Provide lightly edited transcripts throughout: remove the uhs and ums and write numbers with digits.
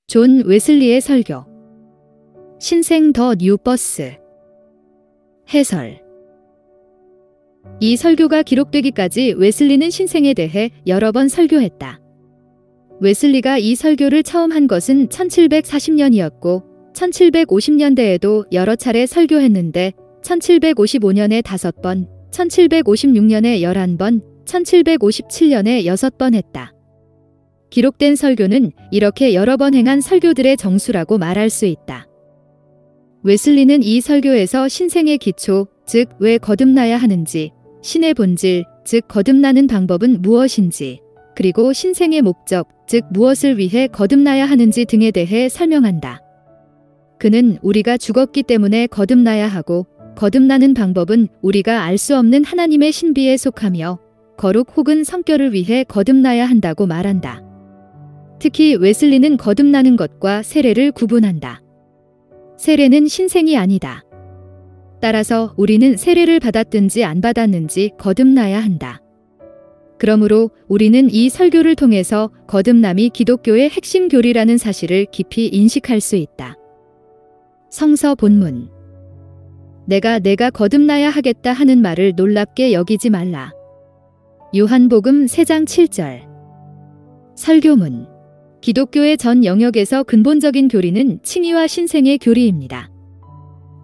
존 웨슬리의 설교. 신생 더 뉴 버스. 해설. 이 설교가 기록되기까지 웨슬리는 신생에 대해 여러 번 설교했다. 웨슬리가 이 설교를 처음 한 것은 1740년이었고 1750년대에도 여러 차례 설교했는데 1755년에 5번, 1756년에 11번, 1757년에 6번 했다. 기록된 설교는 이렇게 여러 번 행한 설교들의 정수라고 말할 수 있다. 웨슬리는 이 설교에서 신생의 기초, 즉 왜 거듭나야 하는지, 신의 본질, 즉 거듭나는 방법은 무엇인지, 그리고 신생의 목적, 즉 무엇을 위해 거듭나야 하는지 등에 대해 설명한다. 그는 우리가 죽었기 때문에 거듭나야 하고 거듭나는 방법은 우리가 알 수 없는 하나님의 신비에 속하며 거룩 혹은 성결을 위해 거듭나야 한다고 말한다. 특히 웨슬리는 거듭나는 것과 세례를 구분한다. 세례는 신생이 아니다. 따라서 우리는 세례를 받았든지 안 받았는지 거듭나야 한다. 그러므로 우리는 이 설교를 통해서 거듭남이 기독교의 핵심 교리라는 사실을 깊이 인식할 수 있다. 성서 본문. 내가 거듭나야 하겠다 하는 말을 놀랍게 여기지 말라. 요한복음 3장 7절. 설교문. 기독교의 전 영역에서 근본적인 교리는 칭의와 신생의 교리입니다.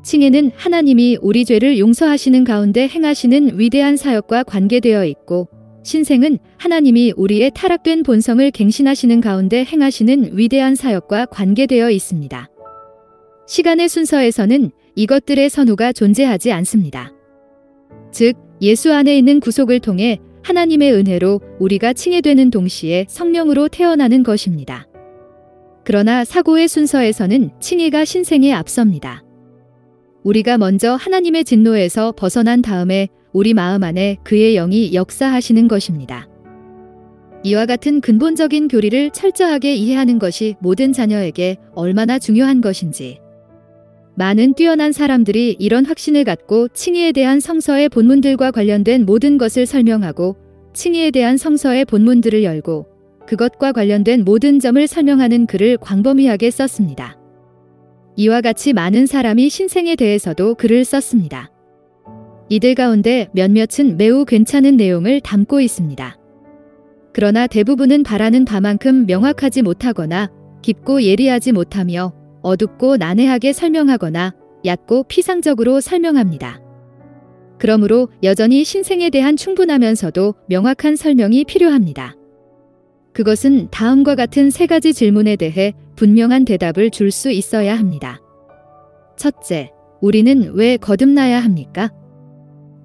칭의는 하나님이 우리 죄를 용서하시는 가운데 행하시는 위대한 사역과 관계되어 있고, 신생은 하나님이 우리의 타락된 본성을 갱신하시는 가운데 행하시는 위대한 사역과 관계되어 있습니다. 시간의 순서에서는 이것들의 선후가 존재하지 않습니다. 즉, 예수 안에 있는 구속을 통해 하나님의 은혜로 우리가 칭의되는 동시에 성령으로 태어나는 것입니다. 그러나 사고의 순서에서는 칭의가 신생에 앞섭니다. 우리가 먼저 하나님의 진노에서 벗어난 다음에 우리 마음 안에 그의 영이 역사하시는 것입니다. 이와 같은 근본적인 교리를 철저하게 이해하는 것이 모든 자녀에게 얼마나 중요한 것인지, 많은 뛰어난 사람들이 이런 확신을 갖고 칭의에 대한 성서의 본문들과 관련된 모든 것을 설명하고 칭의에 대한 성서의 본문들을 열고 그것과 관련된 모든 점을 설명하는 글을 광범위하게 썼습니다. 이와 같이 많은 사람이 신생에 대해서도 글을 썼습니다. 이들 가운데 몇몇은 매우 괜찮은 내용을 담고 있습니다. 그러나 대부분은 바라는 바만큼 명확하지 못하거나 깊고 예리하지 못하며 어둡고 난해하게 설명하거나 얕고 피상적으로 설명합니다. 그러므로 여전히 신생에 대한 충분하면서도 명확한 설명이 필요합니다. 그것은 다음과 같은 3가지 질문에 대해 분명한 대답을 줄 수 있어야 합니다. 첫째, 우리는 왜 거듭나야 합니까?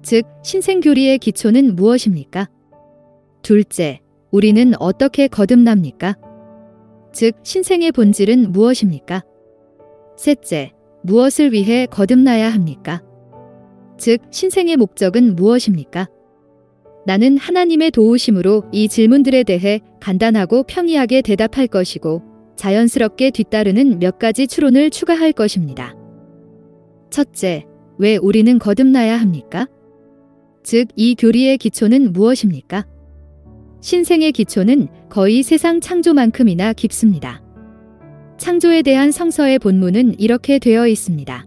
즉, 신생교리의 기초는 무엇입니까? 둘째, 우리는 어떻게 거듭납니까? 즉, 신생의 본질은 무엇입니까? 셋째, 무엇을 위해 거듭나야 합니까? 즉, 신생의 목적은 무엇입니까? 나는 하나님의 도우심으로 이 질문들에 대해 간단하고 평이하게 대답할 것이고 자연스럽게 뒤따르는 몇 가지 추론을 추가할 것입니다. 첫째, 왜 우리는 거듭나야 합니까? 즉, 이 교리의 기초는 무엇입니까? 신생의 기초는 거의 세상 창조만큼이나 깊습니다. 창조에 대한 성서의 본문은 이렇게 되어 있습니다.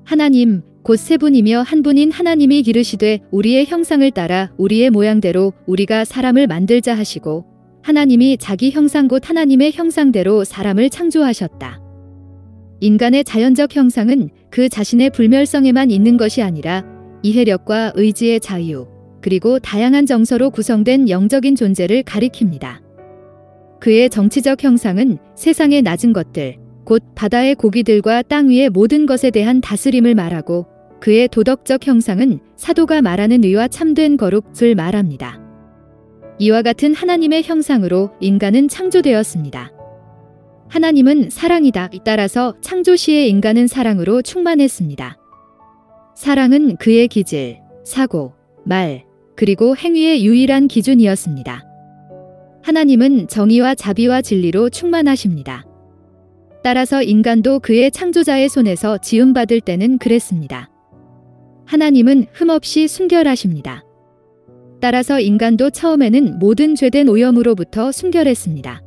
하나님, 곧 세 분이며 한 분인 하나님이 기르시되 우리의 형상을 따라 우리의 모양대로 우리가 사람을 만들자 하시고 하나님이 자기 형상 곧 하나님의 형상대로 사람을 창조하셨다. 인간의 자연적 형상은 그 자신의 불멸성에만 있는 것이 아니라 이해력과 의지의 자유, 그리고 다양한 정서로 구성된 영적인 존재를 가리킵니다. 그의 정치적 형상은 세상의 낮은 것들, 곧 바다의 고기들과 땅 위의 모든 것에 대한 다스림을 말하고 그의 도덕적 형상은 사도가 말하는 의와 참된 거룩을 말합니다. 이와 같은 하나님의 형상으로 인간은 창조되었습니다. 하나님은 사랑이다. 따라서 창조 시의 인간은 사랑으로 충만했습니다. 사랑은 그의 기질, 사고, 말, 그리고 행위의 유일한 기준이었습니다. 하나님은 정의와 자비와 진리로 충만하십니다. 따라서 인간도 그의 창조자의 손에서 지음받을 때는 그랬습니다. 하나님은 흠없이 순결하십니다. 따라서 인간도 처음에는 모든 죄된 오염으로부터 순결했습니다.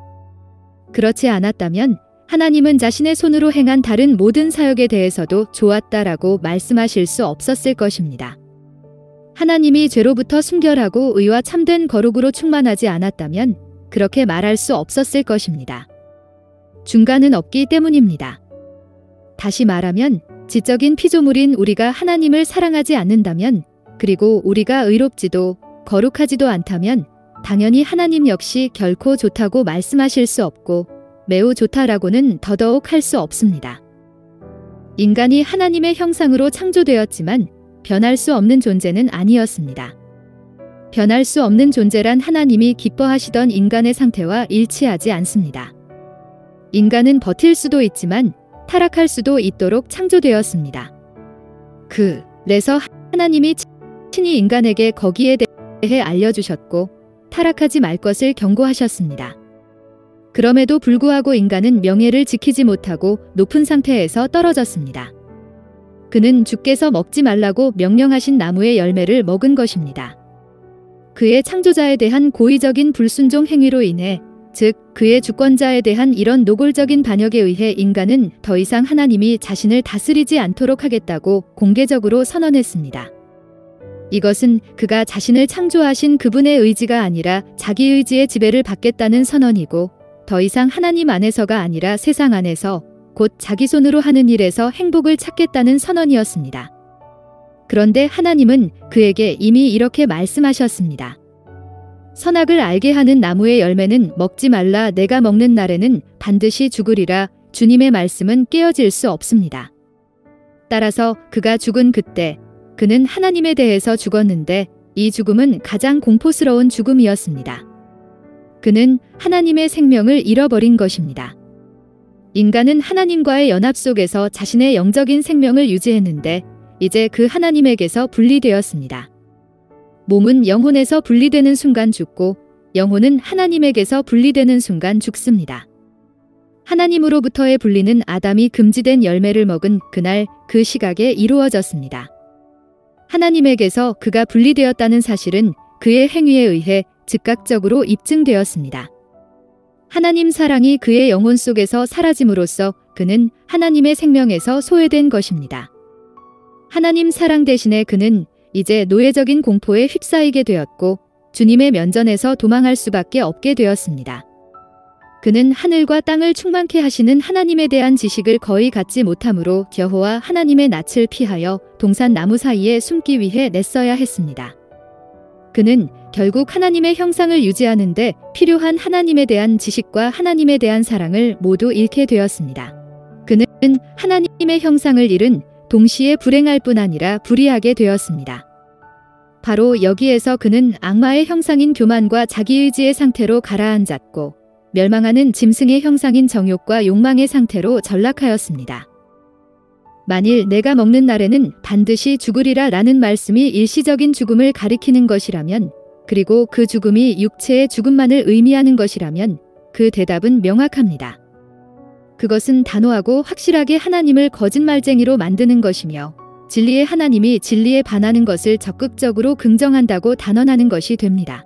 그렇지 않았다면 하나님은 자신의 손으로 행한 다른 모든 사역에 대해서도 좋았다라고 말씀하실 수 없었을 것입니다. 하나님이 죄로부터 순결하고 의와 참된 거룩으로 충만하지 않았다면 그렇게 말할 수 없었을 것입니다. 중간은 없기 때문입니다. 다시 말하면 지적인 피조물인 우리가 하나님을 사랑하지 않는다면, 그리고 우리가 의롭지도 거룩하지도 않다면 당연히 하나님 역시 결코 좋다고 말씀하실 수 없고 매우 좋다라고는 더더욱 할 수 없습니다. 인간이 하나님의 형상으로 창조되었지만 변할 수 없는 존재는 아니었습니다. 변할 수 없는 존재란 하나님이 기뻐하시던 인간의 상태와 일치하지 않습니다. 인간은 버틸 수도 있지만 타락할 수도 있도록 창조되었습니다. 그래서 하나님이 친히 인간에게 거기에 대해 알려주셨고 타락하지 말 것을 경고하셨습니다. 그럼에도 불구하고 인간은 명예를 지키지 못하고 높은 상태에서 떨어졌습니다. 그는 주께서 먹지 말라고 명령하신 나무의 열매를 먹은 것입니다. 그의 창조자에 대한 고의적인 불순종 행위로 인해, 즉 그의 주권자에 대한 이런 노골적인 반역에 의해 인간은 더 이상 하나님이 자신을 다스리지 않도록 하겠다고 공개적으로 선언했습니다. 이것은 그가 자신을 창조하신 그분의 의지가 아니라 자기 의지의 지배를 받겠다는 선언이고, 더 이상 하나님 안에서가 아니라 세상 안에서 곧 자기 손으로 하는 일에서 행복을 찾겠다는 선언이었습니다. 그런데 하나님은 그에게 이미 이렇게 말씀하셨습니다. 선악을 알게 하는 나무의 열매는 먹지 말라. 내가 먹는 날에는 반드시 죽으리라. 주님의 말씀은 깨어질 수 없습니다. 따라서 그가 죽은 그때 그는 하나님에 대해서 죽었는데 이 죽음은 가장 공포스러운 죽음이었습니다. 그는 하나님의 생명을 잃어버린 것입니다. 인간은 하나님과의 연합 속에서 자신의 영적인 생명을 유지했는데 이제 그 하나님에게서 분리되었습니다. 몸은 영혼에서 분리되는 순간 죽고 영혼은 하나님에게서 분리되는 순간 죽습니다. 하나님으로부터의 분리는 아담이 금지된 열매를 먹은 그날 그 시각에 이루어졌습니다. 하나님에게서 그가 분리되었다는 사실은 그의 행위에 의해 즉각적으로 입증되었습니다. 하나님 사랑이 그의 영혼 속에서 사라짐으로써 그는 하나님의 생명에서 소외된 것입니다. 하나님 사랑 대신에 그는 이제 노예적인 공포에 휩싸이게 되었고 주님의 면전에서 도망할 수밖에 없게 되었습니다. 그는 하늘과 땅을 충만케 하시는 하나님에 대한 지식을 거의 갖지 못하므로 여호와 하나님의 낯을 피하여 동산 나무 사이에 숨기 위해 냈어야 했습니다. 그는 결국 하나님의 형상을 유지하는데 필요한 하나님에 대한 지식과 하나님에 대한 사랑을 모두 잃게 되었습니다. 그는 하나님의 형상을 잃은 동시에 불행할 뿐 아니라 불의하게 되었습니다. 바로 여기에서 그는 악마의 형상인 교만과 자기의지의 상태로 가라앉았고 멸망하는 짐승의 형상인 정욕과 욕망의 상태로 전락하였습니다. 만일 내가 먹는 날에는 반드시 죽으리라 라는 말씀이 일시적인 죽음을 가리키는 것이라면, 그리고 그 죽음이 육체의 죽음만을 의미하는 것이라면 그 대답은 명확합니다. 그것은 단호하고 확실하게 하나님을 거짓말쟁이로 만드는 것이며 진리의 하나님이 진리에 반하는 것을 적극적으로 긍정한다고 단언하는 것이 됩니다.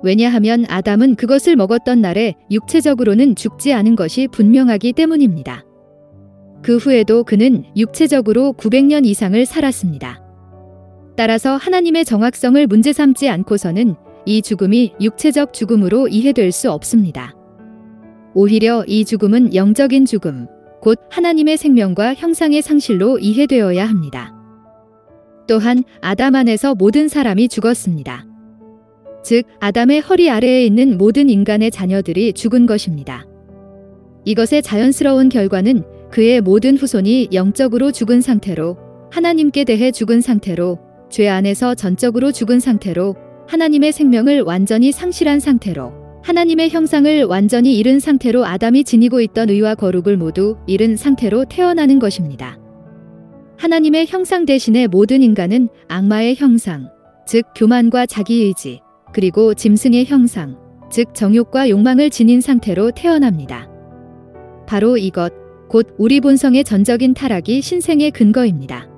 왜냐하면 아담은 그것을 먹었던 날에 육체적으로는 죽지 않은 것이 분명하기 때문입니다. 그 후에도 그는 육체적으로 900년 이상을 살았습니다. 따라서 하나님의 정확성을 문제 삼지 않고서는 이 죽음이 육체적 죽음으로 이해될 수 없습니다. 오히려 이 죽음은 영적인 죽음, 곧 하나님의 생명과 형상의 상실로 이해되어야 합니다. 또한 아담 안에서 모든 사람이 죽었습니다. 즉 아담의 허리 아래에 있는 모든 인간의 자녀들이 죽은 것입니다. 이것의 자연스러운 결과는 그의 모든 후손이 영적으로 죽은 상태로, 하나님께 대해 죽은 상태로, 죄 안에서 전적으로 죽은 상태로, 하나님의 생명을 완전히 상실한 상태로, 하나님의 형상을 완전히 잃은 상태로 아담이 지니고 있던 의와 거룩을 모두 잃은 상태로 태어나는 것입니다. 하나님의 형상 대신에 모든 인간은 악마의 형상, 즉 교만과 자기의지, 그리고 짐승의 형상, 즉 정욕과 욕망을 지닌 상태로 태어납니다. 바로 이것, 곧 우리 본성의 전적인 타락이 신생의 근거입니다.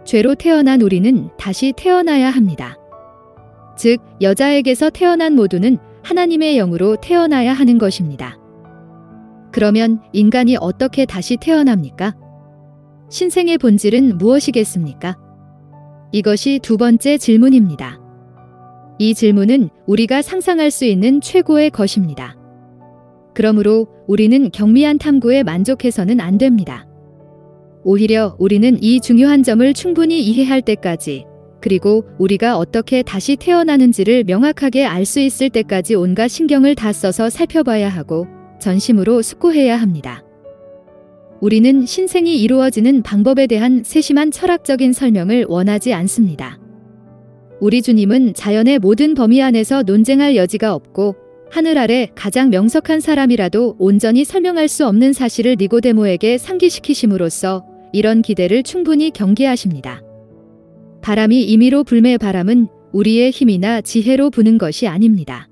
죄로 태어난 우리는 다시 태어나야 합니다. 즉 여자에게서 태어난 모두는 하나님의 영으로 태어나야 하는 것입니다. 그러면 인간이 어떻게 다시 태어납니까? 신생의 본질은 무엇이겠습니까? 이것이 두 번째 질문입니다. 이 질문은 우리가 상상할 수 있는 최고의 것입니다. 그러므로 우리는 경미한 탐구에 만족해서는 안 됩니다. 오히려 우리는 이 중요한 점을 충분히 이해할 때까지, 그리고 우리가 어떻게 다시 태어나는지를 명확하게 알 수 있을 때까지 온갖 신경을 다 써서 살펴봐야 하고 전심으로 숙고해야 합니다. 우리는 신생이 이루어지는 방법에 대한 세심한 철학적인 설명을 원하지 않습니다. 우리 주님은 자연의 모든 범위 안에서 논쟁할 여지가 없고 하늘 아래 가장 명석한 사람이라도 온전히 설명할 수 없는 사실을 니고데모에게 상기시키심으로써 이런 기대를 충분히 경계하십니다. 바람이 임의로 불매 바람은 우리의 힘이나 지혜로 부는 것이 아닙니다.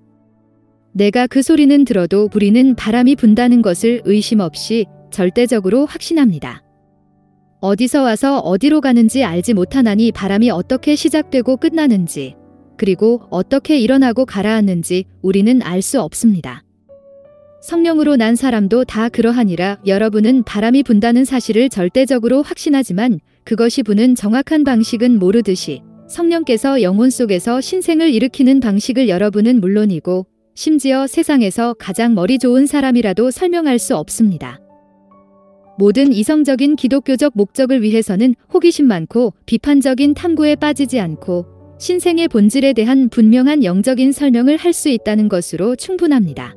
내가 그 소리는 들어도 부리는 바람이 분다는 것을 의심 없이 절대적으로 확신합니다. 어디서 와서 어디로 가는지 알지 못하나니 바람이 어떻게 시작되고 끝나는지, 그리고 어떻게 일어나고 가라앉는지 우리는 알 수 없습니다. 성령으로 난 사람도 다 그러하니라. 여러분은 바람이 분다는 사실을 절대적으로 확신하지만 그것이 부는 정확한 방식은 모르듯이 성령께서 영혼 속에서 신생을 일으키는 방식을 여러분은 물론이고 심지어 세상에서 가장 머리 좋은 사람이라도 설명할 수 없습니다. 모든 이성적인 기독교적 목적을 위해서는 호기심 많고 비판적인 탐구에 빠지지 않고 신생의 본질에 대한 분명한 영적인 설명을 할 수 있다는 것으로 충분합니다.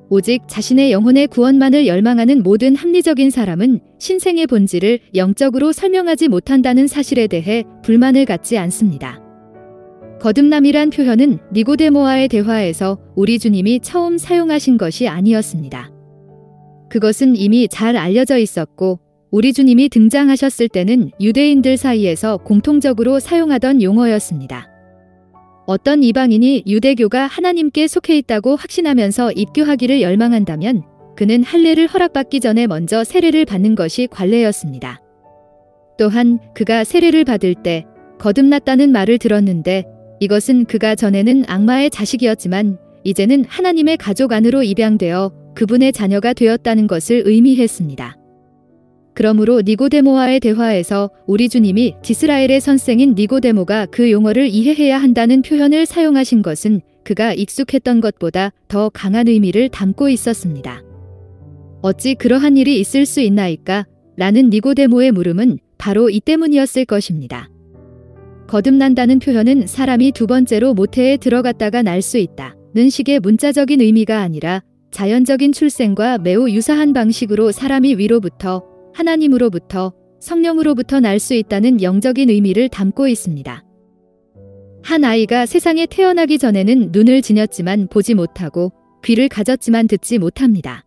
오직 자신의 영혼의 구원만을 열망하는 모든 합리적인 사람은 신생의 본질을 영적으로 설명하지 못한다는 사실에 대해 불만을 갖지 않습니다. 거듭남이란 표현은 니고데모와의 대화에서 우리 주님이 처음 사용하신 것이 아니었습니다. 그것은 이미 잘 알려져 있었고 우리 주님이 등장하셨을 때는 유대인들 사이에서 공통적으로 사용하던 용어였습니다. 어떤 이방인이 유대교가 하나님께 속해 있다고 확신하면서 입교하기를 열망한다면 그는 할례를 허락받기 전에 먼저 세례를 받는 것이 관례였습니다. 또한 그가 세례를 받을 때 거듭났다는 말을 들었는데 이것은 그가 전에는 악마의 자식이었지만 이제는 하나님의 가족 안으로 입양되어 그분의 자녀가 되었다는 것을 의미했습니다. 그러므로 니고데모와의 대화에서 우리 주님이 디스라엘의 선생인 니고데모가 그 용어를 이해해야 한다는 표현을 사용하신 것은 그가 익숙했던 것보다 더 강한 의미를 담고 있었습니다. 어찌 그러한 일이 있을 수 있나이까? 라는 니고데모의 물음은 바로 이 때문이었을 것입니다. 거듭난다는 표현은 사람이 두 번째로 모태에 들어갔다가 날 수 있다는 식의 문자적인 의미가 아니라 자연적인 출생과 매우 유사한 방식으로 사람이 위로부터 하나님으로부터 성령으로부터 날 수 있다는 영적인 의미를 담고 있습니다. 한 아이가 세상에 태어나기 전에는 눈을 지녔지만 보지 못하고 귀를 가졌지만 듣지 못합니다.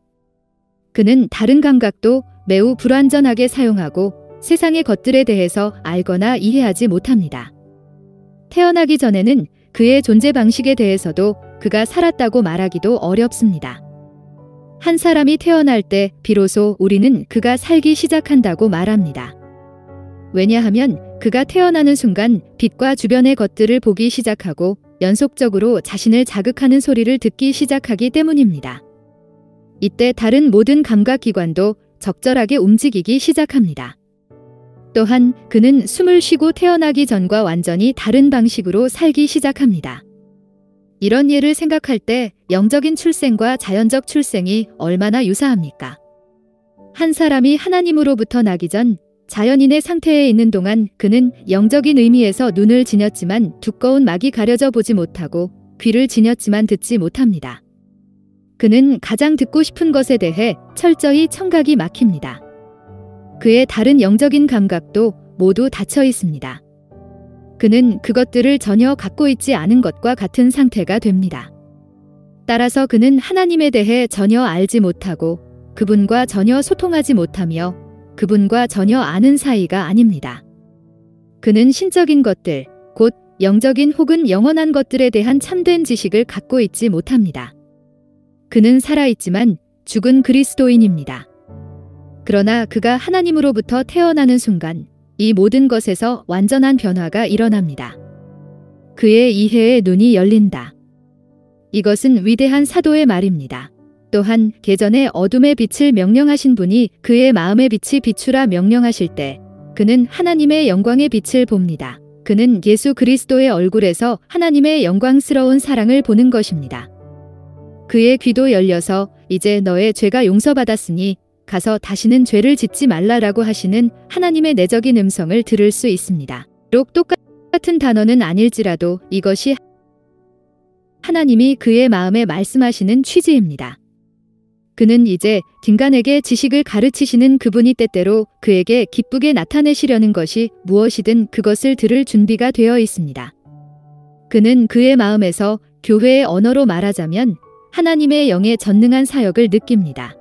그는 다른 감각도 매우 불완전하게 사용하고 세상의 것들에 대해서 알거나 이해하지 못합니다. 태어나기 전에는 그의 존재 방식에 대해서도 그가 살았다고 말하기도 어렵습니다. 한 사람이 태어날 때 비로소 우리는 그가 살기 시작한다고 말합니다. 왜냐하면 그가 태어나는 순간 빛과 주변의 것들을 보기 시작하고 연속적으로 자신을 자극하는 소리를 듣기 시작하기 때문입니다. 이때 다른 모든 감각기관도 적절하게 움직이기 시작합니다. 또한 그는 숨을 쉬고 태어나기 전과 완전히 다른 방식으로 살기 시작합니다. 이런 예를 생각할 때 영적인 출생과 자연적 출생이 얼마나 유사합니까? 한 사람이 하나님으로부터 나기 전 자연인의 상태에 있는 동안 그는 영적인 의미에서 눈을 지녔지만 두꺼운 막이 가려져 보지 못하고 귀를 지녔지만 듣지 못합니다. 그는 가장 듣고 싶은 것에 대해 철저히 청각이 막힙니다. 그의 다른 영적인 감각도 모두 닫혀 있습니다. 그는 그것들을 전혀 갖고 있지 않은 것과 같은 상태가 됩니다. 따라서 그는 하나님에 대해 전혀 알지 못하고 그분과 전혀 소통하지 못하며 그분과 전혀 아는 사이가 아닙니다. 그는 신적인 것들, 곧 영적인 혹은 영원한 것들에 대한 참된 지식을 갖고 있지 못합니다. 그는 살아있지만 죽은 그리스도인입니다. 그러나 그가 하나님으로부터 태어나는 순간 이 모든 것에서 완전한 변화가 일어납니다. 그의 이해의 눈이 열린다. 이것은 위대한 사도의 말입니다. 또한 계전에 어둠의 빛을 명령하신 분이 그의 마음의 빛이 비추라 명령하실 때 그는 하나님의 영광의 빛을 봅니다. 그는 예수 그리스도의 얼굴에서 하나님의 영광스러운 사랑을 보는 것입니다. 그의 귀도 열려서 이제 너의 죄가 용서받았으니 가서 다시는 죄를 짓지 말라라고 하시는 하나님의 내적인 음성을 들을 수 있습니다. 비록 똑같은 단어는 아닐지라도 이것이 하나님이 그의 마음에 말씀하시는 취지입니다. 그는 이제 딩간에게 지식을 가르치시는 그분이 때때로 그에게 기쁘게 나타내시려는 것이 무엇이든 그것을 들을 준비가 되어 있습니다. 그는 그의 마음에서 교회의 언어로 말하자면 하나님의 영의 전능한 사역을 느낍니다.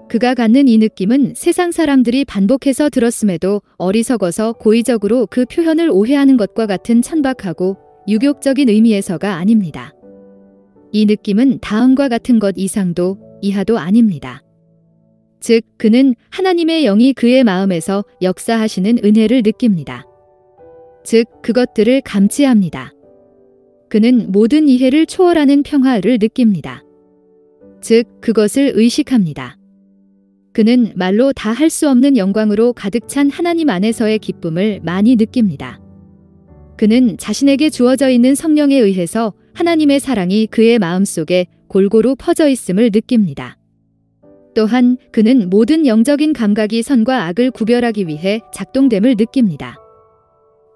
그가 갖는 이 느낌은 세상 사람들이 반복해서 들었음에도 어리석어서 고의적으로 그 표현을 오해하는 것과 같은 천박하고 유격적인 의미에서가 아닙니다. 이 느낌은 다음과 같은 것 이상도 이하도 아닙니다. 즉, 그는 하나님의 영이 그의 마음에서 역사하시는 은혜를 느낍니다. 즉, 그것들을 감지합니다. 그는 모든 이해를 초월하는 평화를 느낍니다. 즉, 그것을 의식합니다. 그는 말로 다 할 수 없는 영광으로 가득 찬 하나님 안에서의 기쁨을 많이 느낍니다. 그는 자신에게 주어져 있는 성령에 의해서 하나님의 사랑이 그의 마음속에 골고루 퍼져 있음을 느낍니다. 또한 그는 모든 영적인 감각이 선과 악을 구별하기 위해 작동됨을 느낍니다.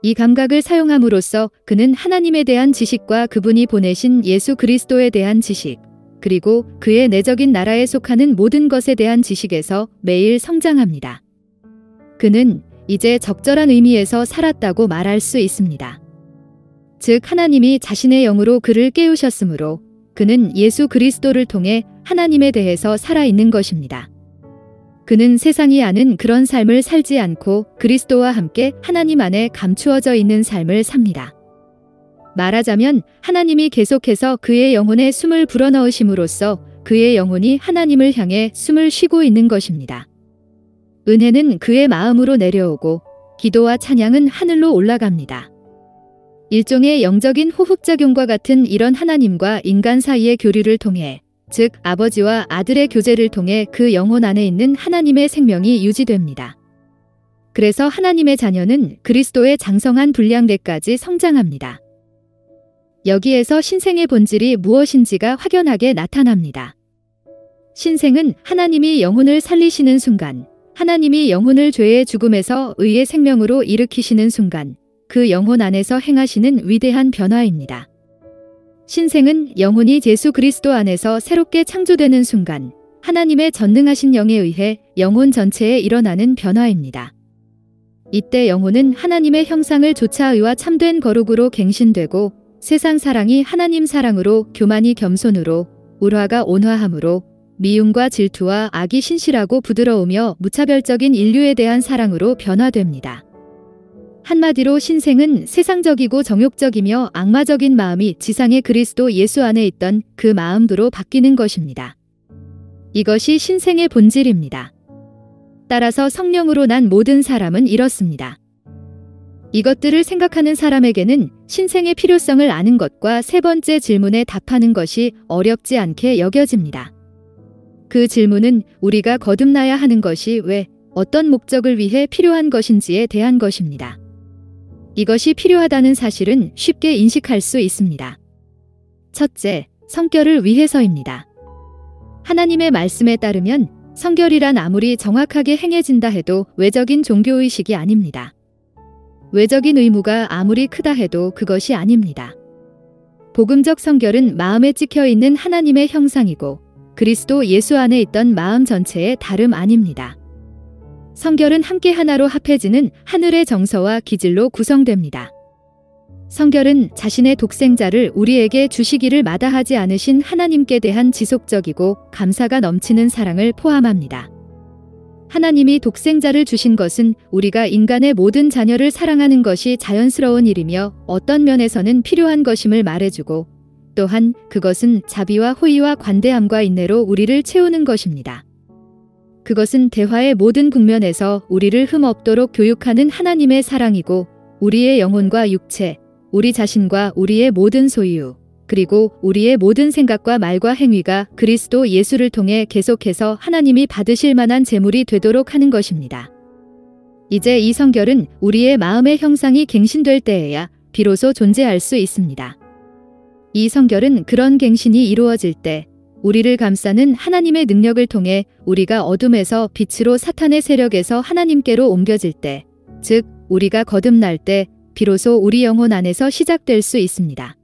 이 감각을 사용함으로써 그는 하나님에 대한 지식과 그분이 보내신 예수 그리스도에 대한 지식, 그리고 그의 내적인 나라에 속하는 모든 것에 대한 지식에서 매일 성장합니다. 그는 이제 적절한 의미에서 살았다고 말할 수 있습니다. 즉, 하나님이 자신의 영으로 그를 깨우셨으므로 그는 예수 그리스도를 통해 하나님에 대해서 살아있는 것입니다. 그는 세상이 아는 그런 삶을 살지 않고 그리스도와 함께 하나님 안에 감추어져 있는 삶을 삽니다. 말하자면 하나님이 계속해서 그의 영혼에 숨을 불어넣으심으로써 그의 영혼이 하나님을 향해 숨을 쉬고 있는 것입니다. 은혜는 그의 마음으로 내려오고 기도와 찬양은 하늘로 올라갑니다. 일종의 영적인 호흡작용과 같은 이런 하나님과 인간 사이의 교류를 통해, 즉 아버지와 아들의 교제를 통해 그 영혼 안에 있는 하나님의 생명이 유지됩니다. 그래서 하나님의 자녀는 그리스도의 장성한 분량대까지 성장합니다. 여기에서 신생의 본질이 무엇인지가 확연하게 나타납니다. 신생은 하나님이 영혼을 살리시는 순간, 하나님이 영혼을 죄의 죽음에서 의의 생명으로 일으키시는 순간, 그 영혼 안에서 행하시는 위대한 변화입니다. 신생은 영혼이 예수 그리스도 안에서 새롭게 창조되는 순간, 하나님의 전능하신 영에 의해 영혼 전체에 일어나는 변화입니다. 이때 영혼은 하나님의 형상을 조차 의와 참된 거룩으로 갱신되고, 세상 사랑이 하나님 사랑으로, 교만이 겸손으로, 울화가 온화함으로, 미움과 질투와 악이 신실하고 부드러우며 무차별적인 인류에 대한 사랑으로 변화됩니다. 한마디로 신생은 세상적이고 정욕적이며 악마적인 마음이 지상의 그리스도 예수 안에 있던 그 마음으로 바뀌는 것입니다. 이것이 신생의 본질입니다. 따라서 성령으로 난 모든 사람은 이렇습니다. 이것들을 생각하는 사람에게는 신생의 필요성을 아는 것과 세 번째 질문에 답하는 것이 어렵지 않게 여겨집니다. 그 질문은 우리가 거듭나야 하는 것이 왜, 어떤 목적을 위해 필요한 것인지에 대한 것입니다. 이것이 필요하다는 사실은 쉽게 인식할 수 있습니다. 첫째, 성결을 위해서입니다. 하나님의 말씀에 따르면 성결이란 아무리 정확하게 행해진다 해도 외적인 종교의식이 아닙니다. 외적인 의무가 아무리 크다 해도 그것이 아닙니다. 복음적 성결은 마음에 찍혀 있는 하나님의 형상이고 그리스도 예수 안에 있던 마음 전체의 다름 아닙니다. 성결은 함께 하나로 합해지는 하늘의 정서와 기질로 구성됩니다. 성결은 자신의 독생자를 우리에게 주시기를 마다하지 않으신 하나님께 대한 지속적이고 감사가 넘치는 사랑을 포함합니다. 하나님이 독생자를 주신 것은 우리가 인간의 모든 자녀를 사랑하는 것이 자연스러운 일이며 어떤 면에서는 필요한 것임을 말해주고, 또한 그것은 자비와 호의와 관대함과 인내로 우리를 채우는 것입니다. 그것은 대화의 모든 국면에서 우리를 흠없도록 교육하는 하나님의 사랑이고, 우리의 영혼과 육체, 우리 자신과 우리의 모든 소유, 그리고 우리의 모든 생각과 말과 행위가 그리스도 예수를 통해 계속해서 하나님이 받으실 만한 제물이 되도록 하는 것입니다. 이제 이 성결은 우리의 마음의 형상이 갱신될 때에야 비로소 존재할 수 있습니다. 이 성결은 그런 갱신이 이루어질 때 우리를 감싸는 하나님의 능력을 통해 우리가 어둠에서 빛으로 사탄의 세력에서 하나님께로 옮겨질 때, 즉 우리가 거듭날 때 비로소 우리 영혼 안에서 시작될 수 있습니다.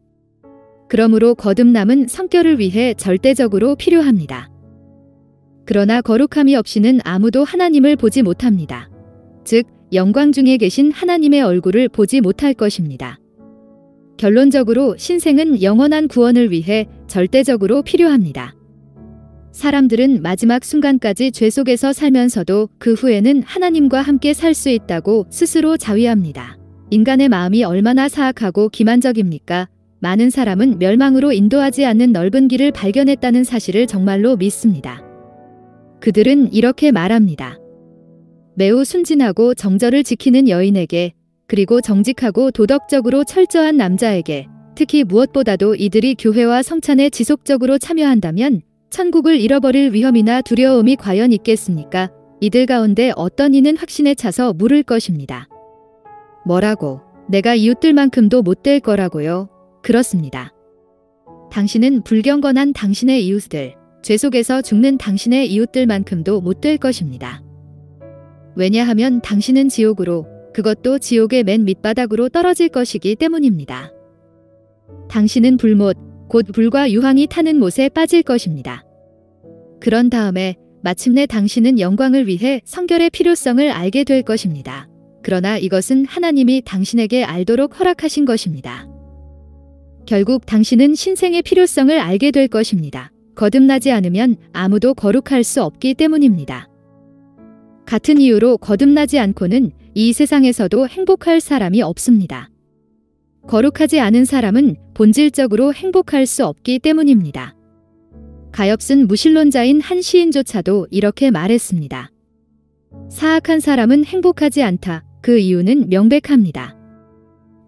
그러므로 거듭남은 성결을 위해 절대적으로 필요합니다. 그러나 거룩함이 없이는 아무도 하나님을 보지 못합니다. 즉 영광 중에 계신 하나님의 얼굴을 보지 못할 것입니다. 결론적으로 신생은 영원한 구원을 위해 절대적으로 필요합니다. 사람들은 마지막 순간까지 죄 속에서 살면서도 그 후에는 하나님과 함께 살 수 있다고 스스로 자위합니다. 인간의 마음이 얼마나 사악하고 기만적입니까? 많은 사람은 멸망으로 인도하지 않는 넓은 길을 발견했다는 사실을 정말로 믿습니다. 그들은 이렇게 말합니다. 매우 순진하고 정절을 지키는 여인에게, 그리고 정직하고 도덕적으로 철저한 남자에게, 특히 무엇보다도 이들이 교회와 성찬에 지속적으로 참여한다면 천국을 잃어버릴 위험이나 두려움이 과연 있겠습니까? 이들 가운데 어떤 이는 확신에 차서 물을 것입니다. 뭐라고? 내가 이웃들만큼도 못 될 거라고요? 그렇습니다. 당신은 불경건한 당신의 이웃들, 죄 속에서 죽는 당신의 이웃들만큼도 못 될 것입니다. 왜냐하면 당신은 지옥으로, 그것도 지옥의 맨 밑바닥으로 떨어질 것이기 때문입니다. 당신은 불못, 곧 불과 유황이 타는 못에 빠질 것입니다. 그런 다음에 마침내 당신은 영광을 위해 성결의 필요성을 알게 될 것입니다. 그러나 이것은 하나님이 당신에게 알도록 허락하신 것입니다. 결국 당신은 신생의 필요성을 알게 될 것입니다. 거듭나지 않으면 아무도 거룩할 수 없기 때문입니다. 같은 이유로 거듭나지 않고는 이 세상에서도 행복할 사람이 없습니다. 거룩하지 않은 사람은 본질적으로 행복할 수 없기 때문입니다. 가엾은 무신론자인 한 시인조차도 이렇게 말했습니다. 사악한 사람은 행복하지 않다. 그 이유는 명백합니다.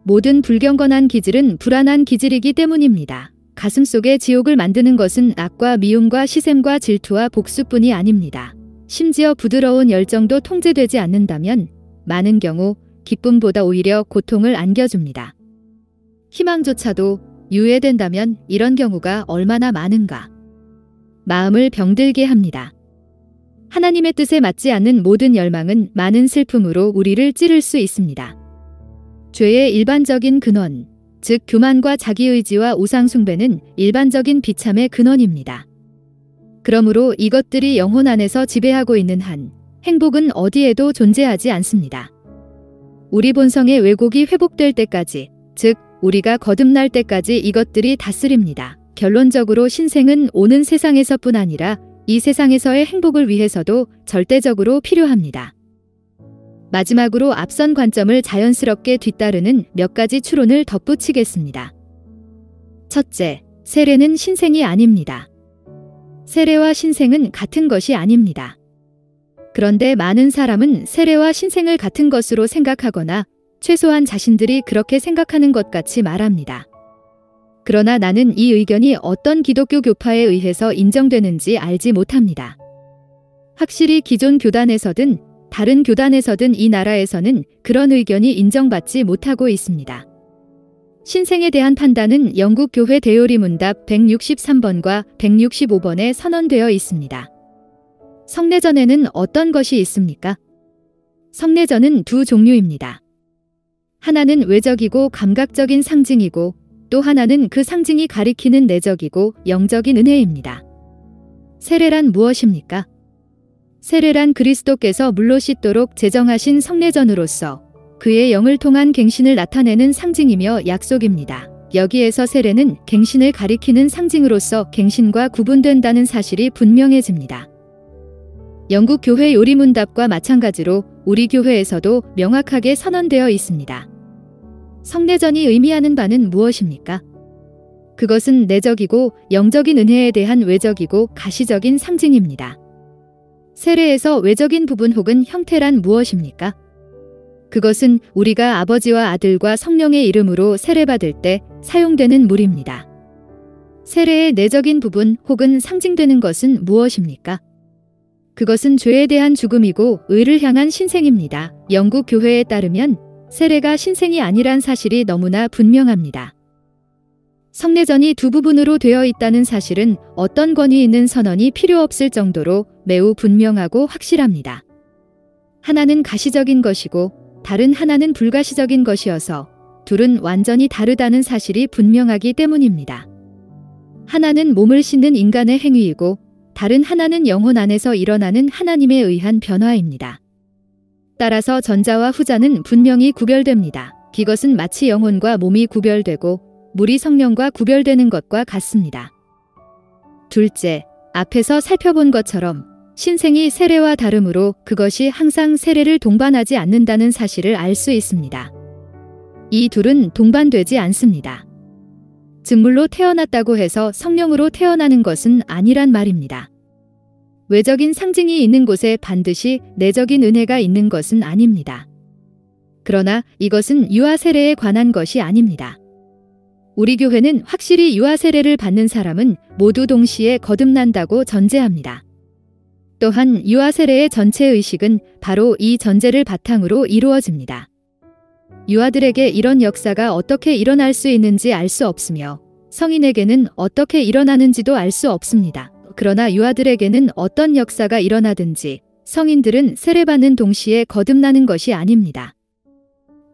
모든 불경건한 기질은 불안한 기질이기 때문입니다. 가슴속에 지옥을 만드는 것은 악과 미움과 시샘과 질투와 복수뿐이 아닙니다. 심지어 부드러운 열정도 통제되지 않는다면 많은 경우 기쁨보다 오히려 고통을 안겨줍니다. 희망조차도 유예된다면 이런 경우가 얼마나 많은가. 마음을 병들게 합니다. 하나님의 뜻에 맞지 않는 모든 열망은 많은 슬픔으로 우리를 찌를 수 있습니다. 죄의 일반적인 근원, 즉 교만과 자기의지와 우상숭배는 일반적인 비참의 근원입니다. 그러므로 이것들이 영혼 안에서 지배하고 있는 한 행복은 어디에도 존재하지 않습니다. 우리 본성의 왜곡이 회복될 때까지, 즉 우리가 거듭날 때까지 이것들이 다스립니다. 결론적으로 신생은 오는 세상에서뿐 아니라 이 세상에서의 행복을 위해서도 절대적으로 필요합니다. 마지막으로 앞선 관점을 자연스럽게 뒤따르는 몇 가지 추론을 덧붙이겠습니다. 첫째, 세례는 신생이 아닙니다. 세례와 신생은 같은 것이 아닙니다. 그런데 많은 사람은 세례와 신생을 같은 것으로 생각하거나 최소한 자신들이 그렇게 생각하는 것 같이 말합니다. 그러나 나는 이 의견이 어떤 기독교 교파에 의해서 인정되는지 알지 못합니다. 확실히 기존 교단에서든 다른 교단에서든 이 나라에서는 그런 의견이 인정받지 못하고 있습니다. 신생에 대한 판단은 영국 교회 대요리 문답 163번과 165번에 선언되어 있습니다. 성례전에는 어떤 것이 있습니까? 성례전은 두 종류입니다. 하나는 외적이고 감각적인 상징이고 또 하나는 그 상징이 가리키는 내적이고 영적인 은혜입니다. 세례란 무엇입니까? 세례란 그리스도께서 물로 씻도록 제정하신 성례전으로서 그의 영을 통한 갱신을 나타내는 상징이며 약속입니다. 여기에서 세례는 갱신을 가리키는 상징으로서 갱신과 구분된다는 사실이 분명해집니다. 영국 교회 요리문답과 마찬가지로 우리 교회에서도 명확하게 선언되어 있습니다. 성례전이 의미하는 바는 무엇입니까? 그것은 내적이고 영적인 은혜에 대한 외적이고 가시적인 상징입니다. 세례에서 외적인 부분 혹은 형태란 무엇입니까? 그것은 우리가 아버지와 아들과 성령의 이름으로 세례받을 때 사용되는 물입니다. 세례의 내적인 부분 혹은 상징되는 것은 무엇입니까? 그것은 죄에 대한 죽음이고 의를 향한 신생입니다. 영국 교회에 따르면 세례가 신생이 아니란 사실이 너무나 분명합니다. 성례전이 두 부분으로 되어 있다는 사실은 어떤 권위 있는 선언이 필요 없을 정도로 매우 분명하고 확실합니다. 하나는 가시적인 것이고 다른 하나는 불가시적인 것이어서 둘은 완전히 다르다는 사실이 분명하기 때문입니다. 하나는 몸을 씻는 인간의 행위이고 다른 하나는 영혼 안에서 일어나는 하나님에 의한 변화입니다. 따라서 전자와 후자는 분명히 구별됩니다. 이것은 마치 영혼과 몸이 구별되고 물이 성령과 구별되는 것과 같습니다. 둘째, 앞에서 살펴본 것처럼 신생이 세례와 다르므로 그것이 항상 세례를 동반하지 않는다는 사실을 알 수 있습니다. 이 둘은 동반되지 않습니다. 증물로 태어났다고 해서 성령으로 태어나는 것은 아니란 말입니다. 외적인 상징이 있는 곳에 반드시 내적인 은혜가 있는 것은 아닙니다. 그러나 이것은 유아 세례에 관한 것이 아닙니다. 우리 교회는 확실히 유아 세례를 받는 사람은 모두 동시에 거듭난다고 전제합니다. 또한 유아 세례의 전체 의식은 바로 이 전제를 바탕으로 이루어집니다. 유아들에게 이런 역사가 어떻게 일어날 수 있는지 알 수 없으며 성인에게는 어떻게 일어나는지도 알 수 없습니다. 그러나 유아들에게는 어떤 역사가 일어나든지 성인들은 세례받는 동시에 거듭나는 것이 아닙니다.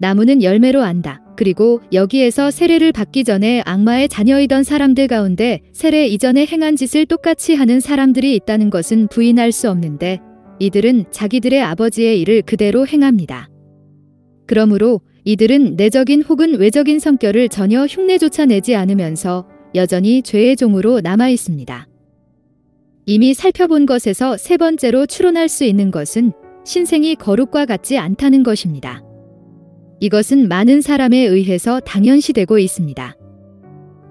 나무는 열매로 안다. 그리고 여기에서 세례를 받기 전에 악마의 자녀이던 사람들 가운데 세례 이전에 행한 짓을 똑같이 하는 사람들이 있다는 것은 부인할 수 없는데 이들은 자기들의 아버지의 일을 그대로 행합니다. 그러므로 이들은 내적인 혹은 외적인 성결을 전혀 흉내조차 내지 않으면서 여전히 죄의 종으로 남아 있습니다. 이미 살펴본 것에서 세 번째로 추론할 수 있는 것은 신생이 거룩과 같지 않다는 것입니다. 이것은 많은 사람에 의해서 당연시되고 있습니다.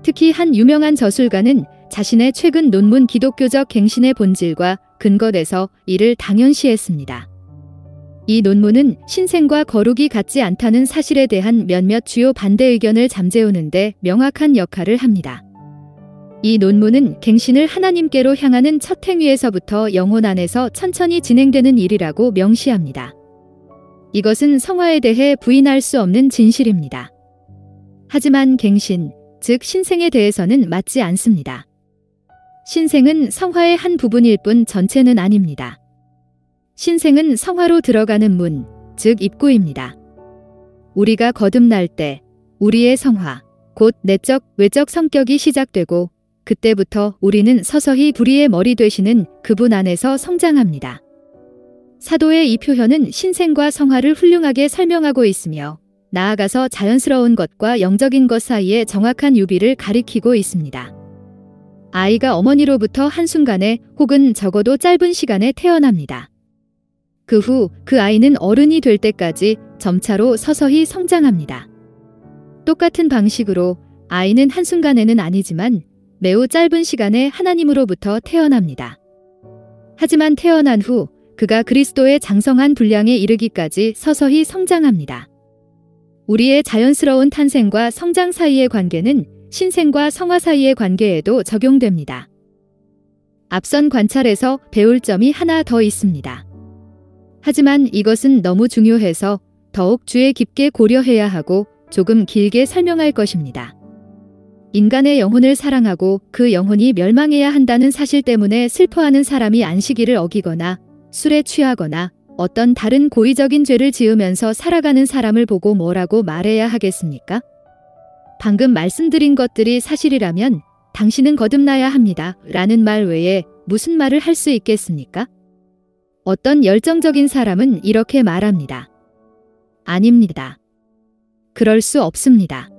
특히 한 유명한 저술가는 자신의 최근 논문 기독교적 갱신의 본질과 근거에서 이를 당연시했습니다. 이 논문은 신생과 거룩이 같지 않다는 사실에 대한 몇몇 주요 반대 의견을 잠재우는데 명확한 역할을 합니다. 이 논문은 갱신을 하나님께로 향하는 첫 행위에서부터 영혼 안에서 천천히 진행되는 일이라고 명시합니다. 이것은 성화에 대해 부인할 수 없는 진실입니다. 하지만 갱신, 즉 신생에 대해서는 맞지 않습니다. 신생은 성화의 한 부분일 뿐 전체는 아닙니다. 신생은 성화로 들어가는 문, 즉 입구입니다. 우리가 거듭날 때 우리의 성화, 곧 내적, 외적 성격이 시작되고 그때부터 우리는 서서히 불의의 머리 되시는 그분 안에서 성장합니다. 사도의 이 표현은 신생과 성화를 훌륭하게 설명하고 있으며 나아가서 자연스러운 것과 영적인 것 사이의 정확한 유비를 가리키고 있습니다. 아이가 어머니로부터 한순간에 혹은 적어도 짧은 시간에 태어납니다. 그 후 그 아이는 어른이 될 때까지 점차로 서서히 성장합니다. 똑같은 방식으로 아이는 한순간에는 아니지만 매우 짧은 시간에 하나님으로부터 태어납니다. 하지만 태어난 후 그가 그리스도의 장성한 분량에 이르기까지 서서히 성장합니다. 우리의 자연스러운 탄생과 성장 사이의 관계는 신생과 성화 사이의 관계에도 적용됩니다. 앞선 관찰에서 배울 점이 하나 더 있습니다. 하지만 이것은 너무 중요해서 더욱 주의 깊게 고려해야 하고 조금 길게 설명할 것입니다. 인간의 영혼을 사랑하고 그 영혼이 멸망해야 한다는 사실 때문에 슬퍼하는 사람이 안식일을 어기거나 술에 취하거나 어떤 다른 고의적인 죄를 지으면서 살아가는 사람을 보고 뭐라고 말해야 하겠습니까? 방금 말씀드린 것들이 사실이라면 당신은 거듭나야 합니다. 라는 말 외에 무슨 말을 할 수 있겠습니까? 어떤 열정적인 사람은 이렇게 말합니다. 아닙니다. 그럴 수 없습니다.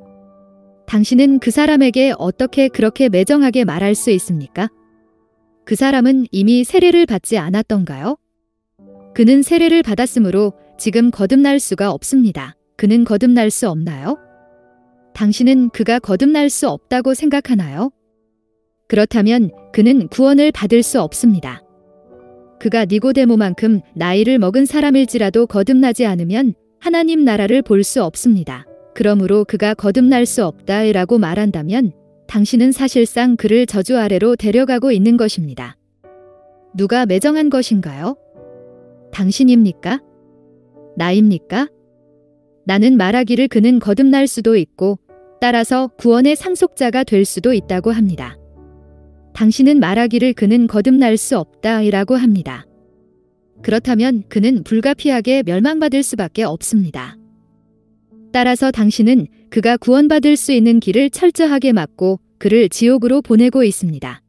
당신은 그 사람에게 어떻게 그렇게 매정하게 말할 수 있습니까? 그 사람은 이미 세례를 받지 않았던가요? 그는 세례를 받았으므로 지금 거듭날 수가 없습니다. 그는 거듭날 수 없나요? 당신은 그가 거듭날 수 없다고 생각하나요? 그렇다면 그는 구원을 받을 수 없습니다. 그가 니고데모만큼 나이를 먹은 사람일지라도 거듭나지 않으면 하나님 나라를 볼 수 없습니다. 그러므로 그가 거듭날 수 없다라고 말한다면 당신은 사실상 그를 저주 아래로 데려가고 있는 것입니다. 누가 매정한 것인가요? 당신입니까? 나입니까? 나는 말하기를 그는 거듭날 수도 있고 따라서 구원의 상속자가 될 수도 있다고 합니다. 당신은 말하기를 그는 거듭날 수 없다라고 합니다. 그렇다면 그는 불가피하게 멸망받을 수밖에 없습니다. 따라서 당신은 그가 구원받을 수 있는 길을 철저하게 막고 그를 지옥으로 보내고 있습니다.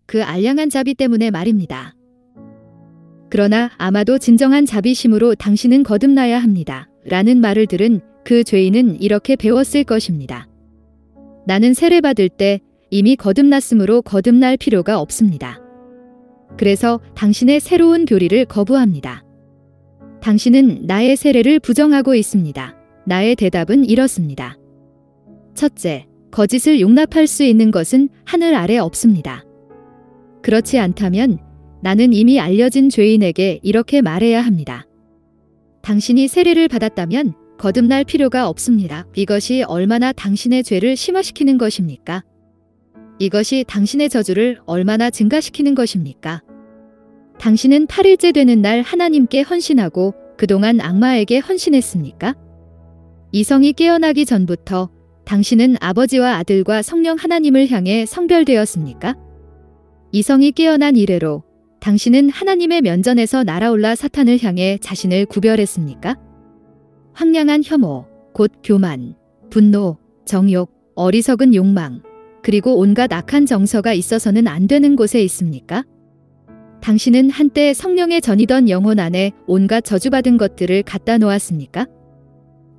그 알량한 자비 때문에 말입니다. 그러나 아마도 진정한 자비심으로 당신은 거듭나야 합니다. 라는 말을 들은 그 죄인은 이렇게 배웠을 것입니다. 나는 세례받을 때 이미 거듭났으므로 거듭날 필요가 없습니다. 그래서 당신의 새로운 교리를 거부합니다. 당신은 나의 세례를 부정하고 있습니다. 나의 대답은 이렇습니다. 첫째, 거짓을 용납할 수 있는 것은 하늘 아래 없습니다. 그렇지 않다면 나는 이미 알려진 죄인에게 이렇게 말해야 합니다. 당신이 세례를 받았다면 거듭날 필요가 없습니다. 이것이 얼마나 당신의 죄를 심화시키는 것입니까? 이것이 당신의 저주를 얼마나 증가시키는 것입니까? 당신은 8일째 되는 날 하나님께 헌신하고 그동안 악마에게 헌신했습니까? 이성이 깨어나기 전부터 당신은 아버지와 아들과 성령 하나님을 향해 성별되었습니까? 이성이 깨어난 이래로 당신은 하나님의 면전에서 날아올라 사탄을 향해 자신을 구별했습니까? 황량한 혐오, 곧 교만, 분노, 정욕, 어리석은 욕망, 그리고 온갖 악한 정서가 있어서는 안 되는 곳에 있습니까? 당신은 한때 성령의 전이던 영혼 안에 온갖 저주받은 것들을 갖다 놓았습니까?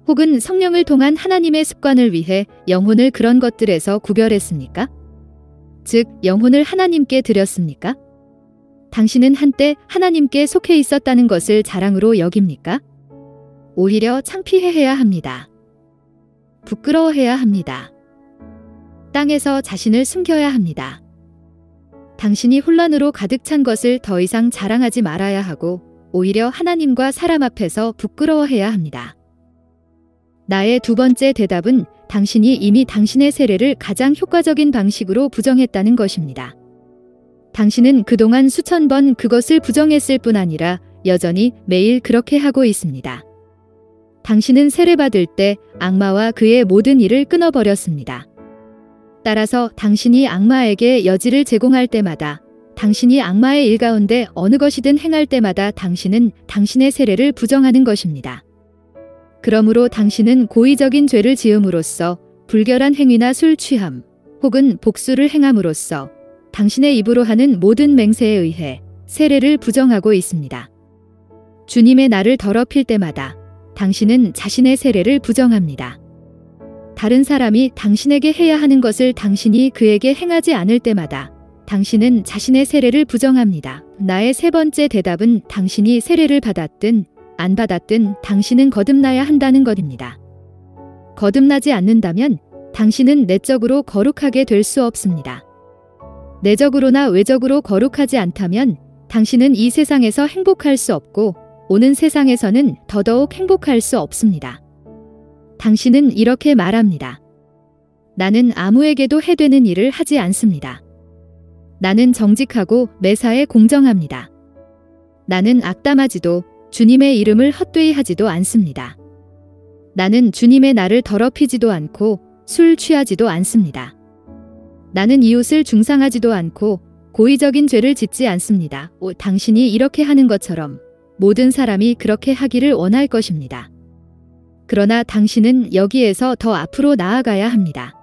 혹은 성령을 통한 하나님의 습관을 위해 영혼을 그런 것들에서 구별했습니까? 즉, 영혼을 하나님께 드렸습니까? 당신은 한때 하나님께 속해 있었다는 것을 자랑으로 여깁니까? 오히려 창피해해야 합니다. 부끄러워해야 합니다. 땅에서 자신을 숨겨야 합니다. 당신이 혼란으로 가득 찬 것을 더 이상 자랑하지 말아야 하고 오히려 하나님과 사람 앞에서 부끄러워해야 합니다. 나의 두 번째 대답은 당신이 이미 당신의 세례를 가장 효과적인 방식으로 부정했다는 것입니다. 당신은 그동안 수천 번 그것을 부정했을 뿐 아니라 여전히 매일 그렇게 하고 있습니다. 당신은 세례받을 때 악마와 그의 모든 일을 끊어버렸습니다. 따라서 당신이 악마에게 여지를 제공할 때마다, 당신이 악마의 일 가운데 어느 것이든 행할 때마다 당신은 당신의 세례를 부정하는 것입니다. 그러므로 당신은 고의적인 죄를 지음으로써 불결한 행위나 술 취함 혹은 복수를 행함으로써 당신의 입으로 하는 모든 맹세에 의해 세례를 부정하고 있습니다. 주님의 날을 더럽힐 때마다 당신은 자신의 세례를 부정합니다. 다른 사람이 당신에게 해야 하는 것을 당신이 그에게 행하지 않을 때마다 당신은 자신의 세례를 부정합니다. 나의 세 번째 대답은 당신이 세례를 받았든 안 받았든 당신은 거듭나야 한다는 것입니다. 거듭나지 않는다면 당신은 내적으로 거룩하게 될 수 없습니다. 내적으로나 외적으로 거룩하지 않다면 당신은 이 세상에서 행복할 수 없고 오는 세상에서는 더더욱 행복할 수 없습니다. 당신은 이렇게 말합니다. 나는 아무에게도 해되는 일을 하지 않습니다. 나는 정직하고 매사에 공정합니다. 나는 악담하지도 주님의 이름을 헛되이 하지도 않습니다. 나는 주님의 날을 더럽히지도 않고 술 취하지도 않습니다. 나는 이웃을 중상하지도 않고 고의적인 죄를 짓지 않습니다. 당신이 이렇게 하는 것처럼 모든 사람이 그렇게 하기를 원할 것입니다. 그러나 당신은 여기에서 더 앞으로 나아가야 합니다.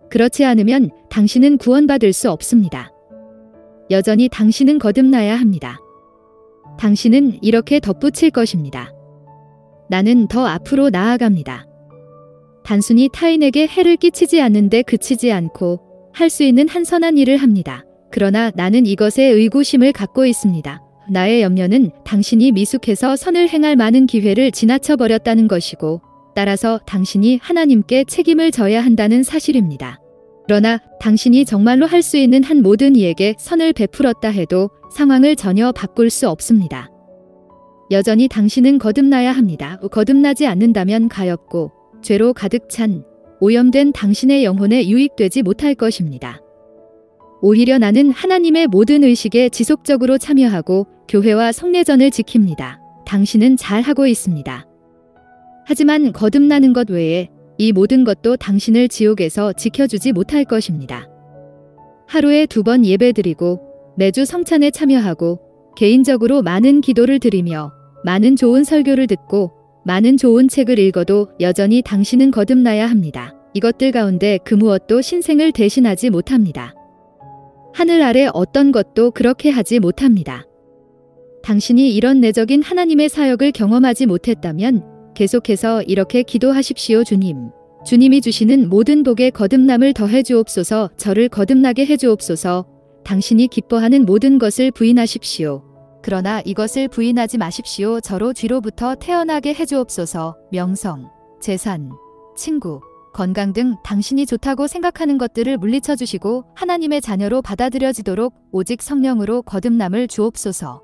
그렇지 않으면 당신은 구원받을 수 없습니다. 여전히 당신은 거듭나야 합니다. 당신은 이렇게 덧붙일 것입니다. 나는 더 앞으로 나아갑니다. 단순히 타인에게 해를 끼치지 않는데 그치지 않고 할 수 있는 한 선한 일을 합니다. 그러나 나는 이것에 의구심을 갖고 있습니다. 나의 염려는 당신이 미숙해서 선을 행할 많은 기회를 지나쳐버렸다는 것이고 따라서 당신이 하나님께 책임을 져야 한다는 사실입니다. 그러나 당신이 정말로 할 수 있는 한 모든 이에게 선을 베풀었다 해도 상황을 전혀 바꿀 수 없습니다. 여전히 당신은 거듭나야 합니다. 거듭나지 않는다면 가엾고 죄로 가득 찬 오염된 당신의 영혼에 유익되지 못할 것입니다. 오히려 나는 하나님의 모든 의식에 지속적으로 참여하고 교회와 성례전을 지킵니다. 당신은 잘하고 있습니다. 하지만 거듭나는 것 외에 이 모든 것도 당신을 지옥에서 지켜주지 못할 것입니다. 하루에 2번 예배드리고 매주 성찬에 참여하고 개인적으로 많은 기도를 드리며 많은 좋은 설교를 듣고 많은 좋은 책을 읽어도 여전히 당신은 거듭나야 합니다. 이것들 가운데 그 무엇도 신생을 대신하지 못합니다. 하늘 아래 어떤 것도 그렇게 하지 못합니다. 당신이 이런 내적인 하나님의 사역을 경험하지 못했다면 계속해서 이렇게 기도하십시오. 주님. 주님이 주시는 모든 복에 거듭남을 더해 주옵소서. 저를 거듭나게 해 주옵소서. 당신이 기뻐하는 모든 것을 부인하십시오. 그러나 이것을 부인하지 마십시오. 저로 뒤로부터 태어나게 해 주옵소서. 명성, 재산, 친구, 건강 등 당신이 좋다고 생각하는 것들을 물리쳐 주시고 하나님의 자녀로 받아들여지도록 오직 성령으로 거듭남을 주옵소서.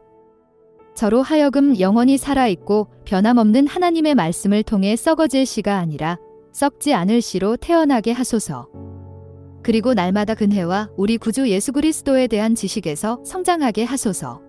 저로 하여금 영원히 살아있고 변함없는 하나님의 말씀을 통해 썩어질 씨가 아니라 썩지 않을 씨로 태어나게 하소서. 그리고 날마다 근혜와 우리 구주 예수 그리스도에 대한 지식에서 성장하게 하소서.